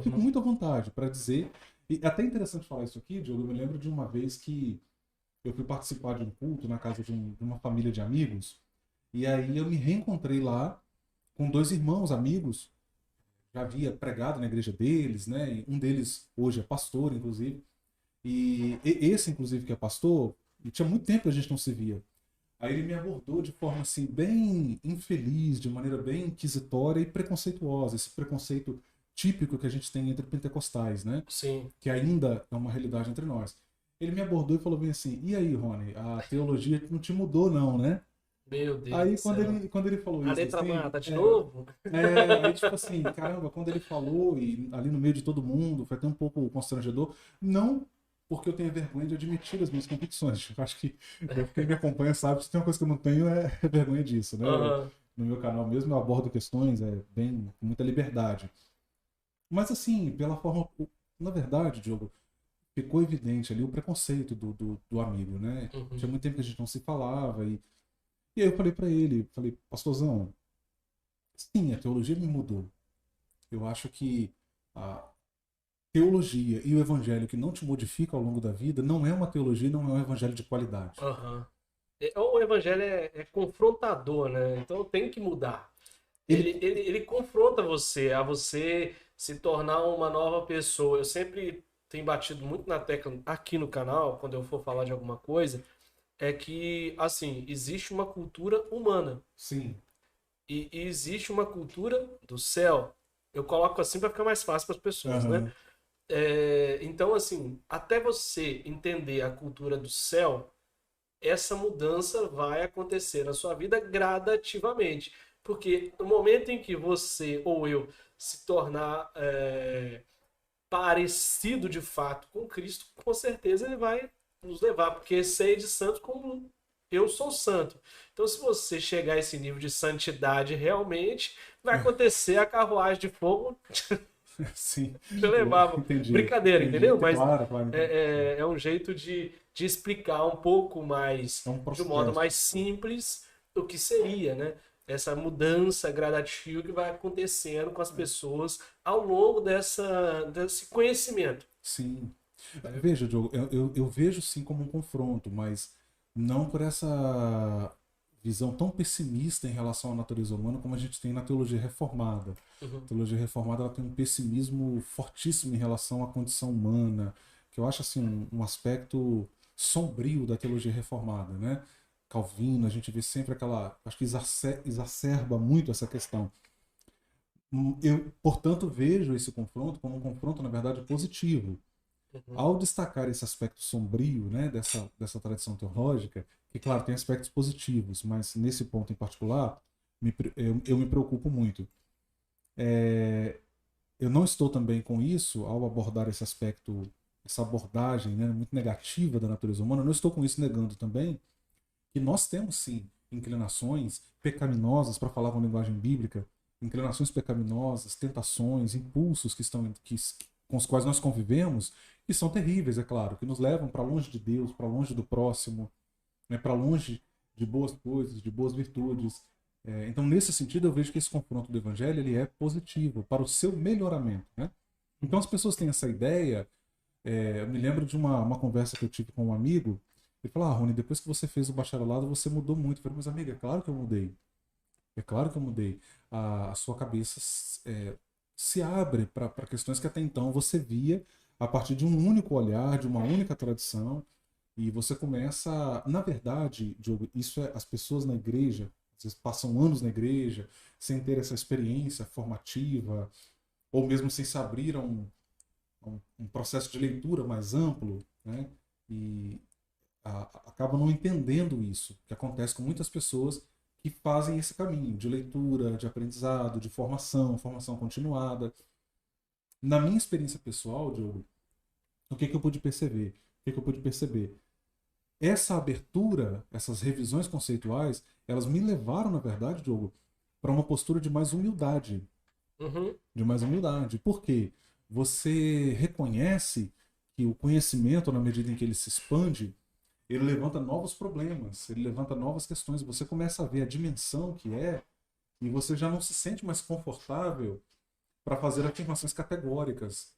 fico Uhum. muito à vontade para dizer. E é até interessante falar isso aqui, Diogo. Eu me lembro de uma vez que eu fui participar de um culto na casa de uma família de amigos. E aí eu me reencontrei lá com dois irmãos amigos. Já havia pregado na igreja deles, né? E um deles hoje é pastor, inclusive. E esse, inclusive, que é pastor, e tinha muito tempo que a gente não se via. Aí ele me abordou de forma assim bem infeliz, de maneira bem inquisitória e preconceituosa, esse preconceito típico que a gente tem entre pentecostais, né? Sim. Que ainda é uma realidade entre nós. Ele me abordou e falou bem assim: "E aí, Rony, a teologia não te mudou não, né?" Meu Deus do Aí céu. quando ele falou A isso letra assim, mata de novo? aí tipo assim, caramba, quando ele falou e ali no meio de todo mundo, foi até um pouco constrangedor, não porque eu tenho vergonha de admitir as minhas convicções. Eu acho que quem me acompanha sabe que se tem uma coisa que eu não tenho é vergonha disso, né? Aham. No meu canal mesmo eu abordo questões bem com muita liberdade. Mas assim, pela forma, na verdade, Diogo, ficou evidente ali o preconceito do amigo, né? Tinha Uhum. muito tempo que a gente não se falava e aí eu falei para ele, falei, pastorzão, sim, a teologia me mudou. Eu acho que a teologia e o evangelho que não te modifica ao longo da vida não é uma teologia, não é um evangelho de qualidade. Aham. O evangelho é confrontador, né? Então tem que mudar. Ele, Ele confronta você a você se tornar uma nova pessoa. Eu sempre tenho batido muito na tecla aqui no canal, quando eu for falar de alguma coisa, é que, assim, existe uma cultura humana sim, e existe uma cultura do céu. Eu coloco assim para ficar mais fácil para as pessoas, né? aham, Então, assim, até você entender a cultura do céu, essa mudança vai acontecer na sua vida gradativamente. Porque no momento em que você ou eu se tornar parecido de fato com Cristo, com certeza ele vai nos levar, porque sei de santo como eu sou santo. Então, se você chegar a esse nível de santidade realmente, vai acontecer a carruagem de fogo sim, te eu levava. entendi, Brincadeira, entendi, entendeu? Mas claro, claro, entendi. é um jeito de explicar um pouco É mais, um de um modo processo. mais simples, o que seria, né? Essa mudança gradativa que vai acontecendo com as pessoas ao longo desse conhecimento. Sim. Né? Veja, Diogo, eu vejo sim como um confronto, mas não por essa visão tão pessimista em relação à natureza humana como a gente tem na teologia reformada. A Uhum. teologia reformada ela tem um pessimismo fortíssimo em relação à condição humana, que eu acho assim um aspecto sombrio da teologia reformada, né? Calvino, a gente vê sempre aquela, acho que exacerba muito essa questão. Eu, portanto, vejo esse confronto como um confronto, na verdade, positivo Uhum. ao destacar esse aspecto sombrio, né, dessa tradição teológica, que, claro, tem aspectos positivos, mas nesse ponto em particular, eu me preocupo muito. Eu não estou também com isso, ao abordar esse aspecto, essa abordagem, né, muito negativa da natureza humana, eu não estou com isso negando também que nós temos, sim, inclinações pecaminosas, para falar com linguagem bíblica, inclinações pecaminosas, tentações, impulsos com os quais nós convivemos, que são terríveis, é claro, que nos levam para longe de Deus, para longe do próximo, né, para longe de boas coisas, de boas virtudes. Então, nesse sentido, eu vejo que esse confronto do evangelho ele é positivo para o seu melhoramento. Né? Então, as pessoas têm essa ideia. Eu me lembro de uma conversa que eu tive com um amigo. Ele falou: Ah, Rony, depois que você fez o bacharelado, você mudou muito. Eu falei: Mas, amiga, é claro que eu mudei. É claro que eu mudei. A sua cabeça se abre para questões que até então você via a partir de um único olhar, de uma única tradição. E você começa, na verdade, Diogo, isso é as pessoas na igreja, às vezes passam anos na igreja sem ter essa experiência formativa, ou mesmo sem se abrir a um processo de leitura mais amplo, né? E acabam não entendendo isso, que acontece com muitas pessoas que fazem esse caminho de leitura, de aprendizado, de formação, formação continuada. Na minha experiência pessoal, Diogo, o que eu pude perceber? O que eu pude perceber? Essa abertura, essas revisões conceituais, elas me levaram, na verdade, Diogo, para uma postura de mais humildade. Uhum. De mais humildade. Por quê? Você reconhece que o conhecimento, na medida em que ele se expande, ele levanta novos problemas, ele levanta novas questões. Você começa a ver a dimensão que é, e você já não se sente mais confortável para fazer afirmações categóricas.